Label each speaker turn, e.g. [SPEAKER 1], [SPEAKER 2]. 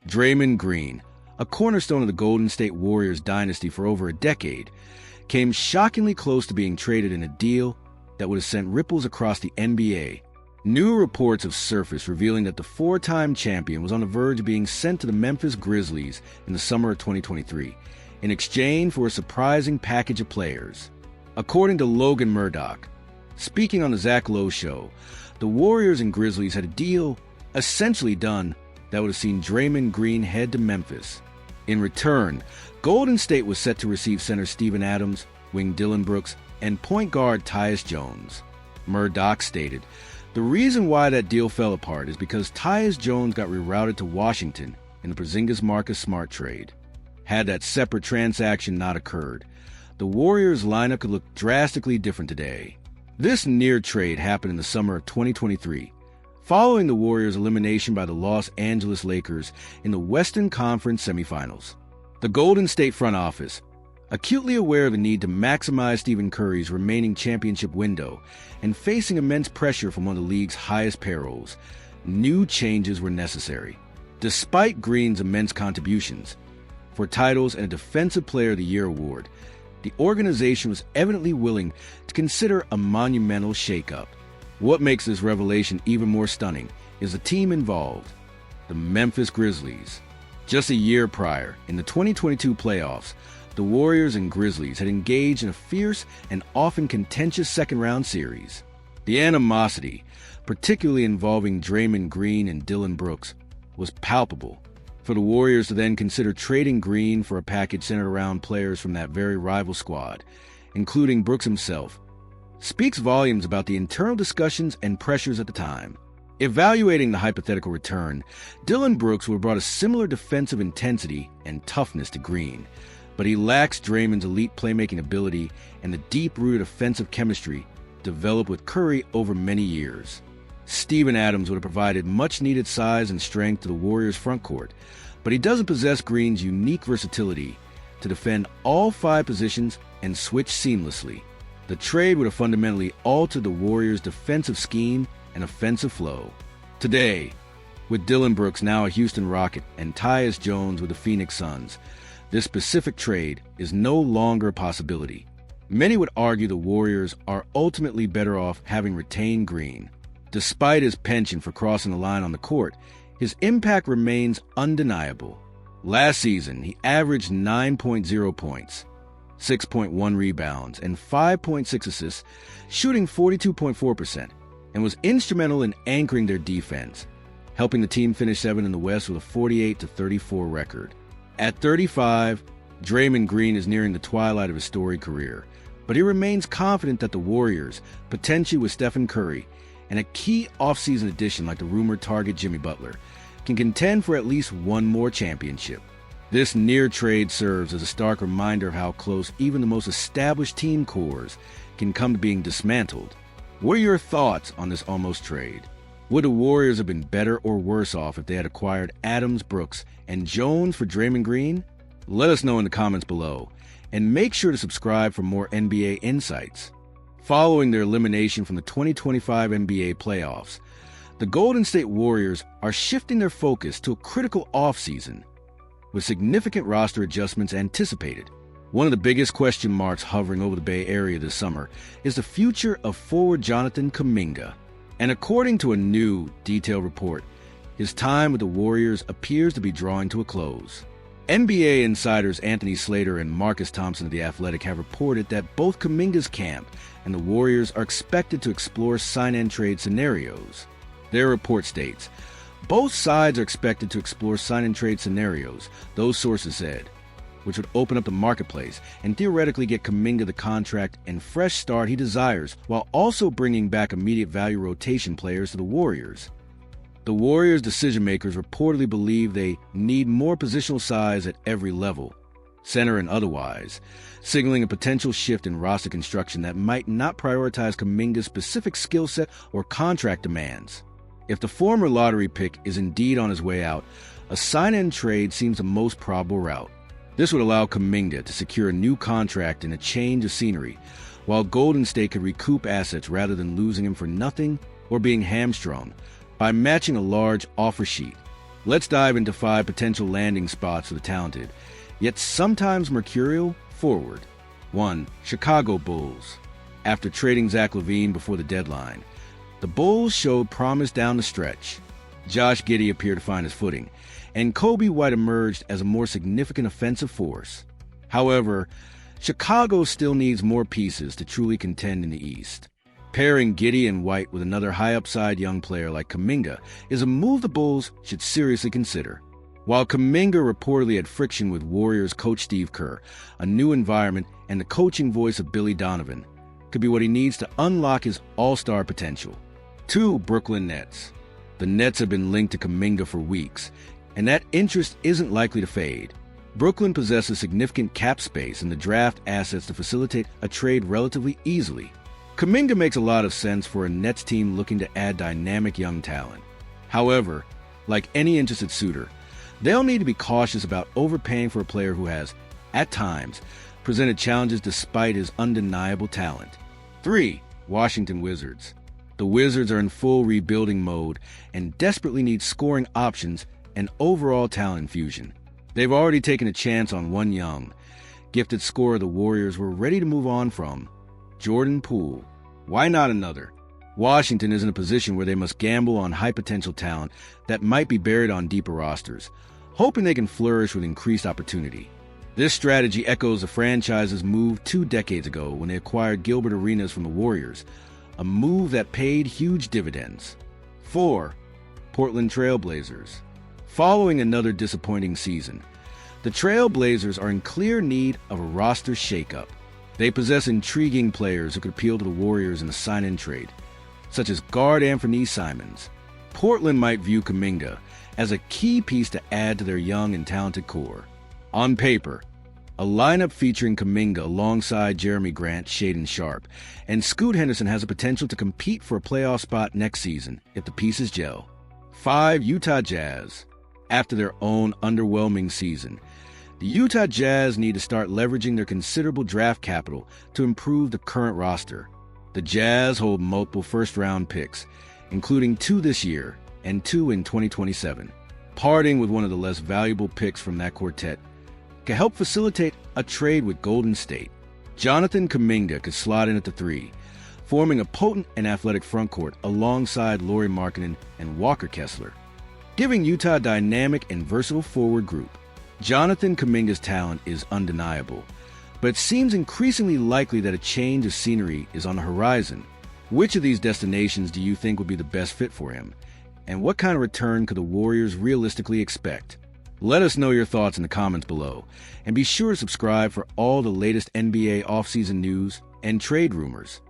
[SPEAKER 1] Draymond Green, a cornerstone of the Golden State Warriors dynasty for over a decade, came shockingly close to being traded in a deal that would have sent ripples across the NBA. New reports have surfaced revealing that the four-time champion was on the verge of being sent to the Memphis Grizzlies in the summer of 2023 in exchange for a surprising package of players. According to Logan Murdoch, speaking on the Zach Lowe Show, the Warriors and Grizzlies had a deal essentially done that would have seen Draymond Green head to Memphis. In return, Golden State was set to receive center Steven Adams, wing Dillon Brooks, and point guard Tyus Jones. Murdoch stated, "The reason why that deal fell apart is because Tyus Jones got rerouted to Washington in the Porzingis-Marcus Smart trade. Had that separate transaction not occurred, the Warriors' lineup could look drastically different today." This near trade happened in the summer of 2023, following the Warriors' elimination by the Los Angeles Lakers in the Western Conference semifinals. The Golden State front office, acutely aware of the need to maximize Stephen Curry's remaining championship window and facing immense pressure from one of the league's highest payrolls, new changes were necessary. Despite Green's immense contributions for titles and a Defensive Player of the Year award, the organization was evidently willing to consider a monumental shakeup. What makes this revelation even more stunning is the team involved, the Memphis Grizzlies. Just a year prior, in the 2022 playoffs, the Warriors and Grizzlies had engaged in a fierce and often contentious second-round series. The animosity, particularly involving Draymond Green and Dillon Brooks, was palpable. For the Warriors to then consider trading Green for a package centered around players from that very rival squad, including Brooks himself, speaks volumes about the internal discussions and pressures at the time. Evaluating the hypothetical return, Dillon Brooks would have brought a similar defensive intensity and toughness to Green, but he lacks Draymond's elite playmaking ability and the deep-rooted offensive chemistry developed with Curry over many years. Steven Adams would have provided much-needed size and strength to the Warriors' frontcourt, but he doesn't possess Green's unique versatility to defend all five positions and switch seamlessly. The trade would have fundamentally altered the Warriors' defensive scheme and offensive flow. Today, with Dillon Brooks now a Houston Rocket and Tyus Jones with the Phoenix Suns, this specific trade is no longer a possibility. Many would argue the Warriors are ultimately better off having retained Green. Despite his penchant for crossing the line on the court, his impact remains undeniable. Last season, he averaged 9.0 points, 6.1 rebounds, and 5.6 assists, shooting 42.4%, and was instrumental in anchoring their defense, helping the team finish 7th in the West with a 48-34 record. At 35, Draymond Green is nearing the twilight of his storied career, but he remains confident that the Warriors, potentially with Stephen Curry, and a key offseason addition like the rumored target Jimmy Butler, can contend for at least one more championship. This near trade serves as a stark reminder of how close even the most established team cores can come to being dismantled. What are your thoughts on this almost trade? Would the Warriors have been better or worse off if they had acquired Adams, Brooks, and Jones for Draymond Green? Let us know in the comments below, and make sure to subscribe for more NBA insights. Following their elimination from the 2025 NBA playoffs, the Golden State Warriors are shifting their focus to a critical offseason, with significant roster adjustments anticipated. One of the biggest question marks hovering over the Bay Area this summer is the future of forward Jonathan Kuminga. And according to a new, detailed report, his time with the Warriors appears to be drawing to a close. NBA insiders Anthony Slater and Marcus Thompson of The Athletic have reported that both Kuminga's camp and the Warriors are expected to explore sign-and-trade scenarios. Their report states, both sides are expected to explore sign-and-trade scenarios, those sources said, which would open up the marketplace and theoretically get Kuminga the contract and fresh start he desires, while also bringing back immediate value rotation players to the Warriors. The Warriors' decision-makers reportedly believe they need more positional size at every level, center and otherwise, signaling a potential shift in roster construction that might not prioritize Kuminga's specific skill set or contract demands. If the former lottery pick is indeed on his way out, a sign-and-trade seems the most probable route. This would allow Kuminga to secure a new contract and a change of scenery, while Golden State could recoup assets rather than losing him for nothing or being hamstrung by matching a large offer sheet Let's dive into 5 potential landing spots for the talented, yet sometimes mercurial, forward. 1. Chicago Bulls. After trading Zach LaVine before the deadline, the Bulls showed promise down the stretch. Josh Giddey appeared to find his footing, and Kobe White emerged as a more significant offensive force. However, Chicago still needs more pieces to truly contend in the East. Pairing Giddey and White with another high-upside young player like Kuminga is a move the Bulls should seriously consider. While Kuminga reportedly had friction with Warriors coach Steve Kerr, a new environment and the coaching voice of Billy Donovan could be what he needs to unlock his all-star potential. 2. Brooklyn Nets. The Nets have been linked to Kuminga for weeks, and that interest isn't likely to fade. Brooklyn possesses significant cap space and the draft assets to facilitate a trade relatively easily. Kuminga makes a lot of sense for a Nets team looking to add dynamic young talent. However, like any interested suitor, they'll need to be cautious about overpaying for a player who has, at times, presented challenges despite his undeniable talent. 3. Washington Wizards. The Wizards are in full rebuilding mode and desperately need scoring options and overall talent infusion. They've already taken a chance on one young, gifted scorer the Warriors were ready to move on from, Jordan Poole. Why not another? Washington is in a position where they must gamble on high-potential talent that might be buried on deeper rosters, hoping they can flourish with increased opportunity. This strategy echoes the franchise's move 2 decades ago when they acquired Gilbert Arenas from the Warriors, a move that paid huge dividends. 4. Portland Trail Blazers. Following another disappointing season, the Trail Blazers are in clear need of a roster shakeup. They possess intriguing players who could appeal to the Warriors in a sign-in trade, such as guard Anthony Simons. Portland might view Kuminga as a key piece to add to their young and talented core. On paper, a lineup featuring Kuminga alongside Jeremy Grant, Shaedon Sharpe, and Scoot Henderson has the potential to compete for a playoff spot next season if the pieces gel. 5. Utah Jazz. After their own underwhelming season, the Utah Jazz need to start leveraging their considerable draft capital to improve the current roster. The Jazz hold multiple first-round picks, including 2 this year and 2 in 2027. Parting with one of the less valuable picks from that quartet can help facilitate a trade with Golden State. Jonathan Kuminga could slot in at the 3, forming a potent and athletic frontcourt alongside Lauri Markkanen and Walker Kessler, giving Utah a dynamic and versatile forward group. Jonathan Kuminga's talent is undeniable, but it seems increasingly likely that a change of scenery is on the horizon. Which of these destinations do you think would be the best fit for him? And what kind of return could the Warriors realistically expect? Let us know your thoughts in the comments below, and be sure to subscribe for all the latest NBA offseason news and trade rumors.